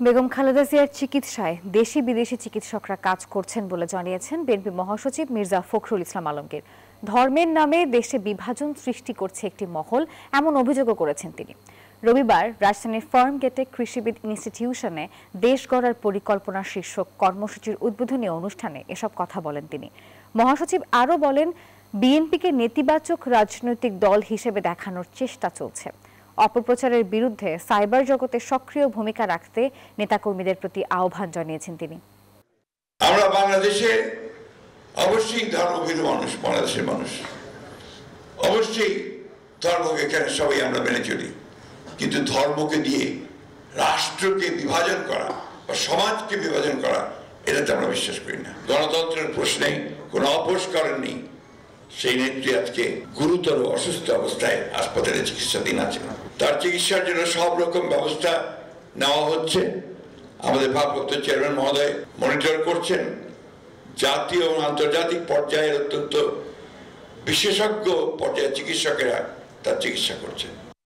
বেগম খালেদা জিয়ার চিকিৎসায় দেশি বিদেশি চিকিৎসকরা কাজ করছেন বলে জানিয়েছেন বিএনপি মহাসচিব মির্জা ফখরুল ইসলাম আলমগীর। ধর্মের নামে দেশে বিভাজন সৃষ্টি করছে একটি মহল, এমন অভিযোগও করেছেন তিনি। রবিবার রাজধানীর ফার্মগেটে কৃষিবিদ ইনস্টিটিউশনে দেশ গড়ার পরিকল্পনা শীর্ষক কর্মসূচির উদ্বোধনী অনুষ্ঠানে এসব কথা বলেন তিনি। মহাসচিব আরও বলেন, বিএনপিকে নেতিবাচক রাজনৈতিক দল হিসেবে দেখানোর চেষ্টা চলছে। অপপ্রচারের বিরুদ্ধে সাইবার জগতে সক্রিয় ভূমিকা রাখতে নেতাকর্মীদের প্রতি আহ্বান জানিয়েছেন তিনি। আমরা বাংলাদেশে অবশ্যই ধর্মভীরু মানুষ, বাংলাদেশের মানুষ অবশ্যই ধর্মকে এখানে সবাই আমরা মেনে চলি, কিন্তু ধর্মকে দিয়ে রাষ্ট্রকে বিভাজন করা বা সমাজকে বিভাজন করা এটাতে আমরা বিশ্বাস করি না। গণতন্ত্রের প্রশ্নে কোনো আপোষ করেননি সেই নেত্রী আজকে গুরুতর অসুস্থ অবস্থায় হাসপাতালে চিকিৎসাধীন আছে। তার চিকিৎসার জন্য সব রকম ব্যবস্থা নেওয়া হচ্ছে। আমাদের ভারপ্রাপ্ত চেয়ারম্যান মহোদয় মনিটর করছেন। জাতীয় এবং আন্তর্জাতিক পর্যায়ের অত্যন্ত বিশেষজ্ঞ পর্যায়ের চিকিৎসকেরা তার চিকিৎসা করছেন।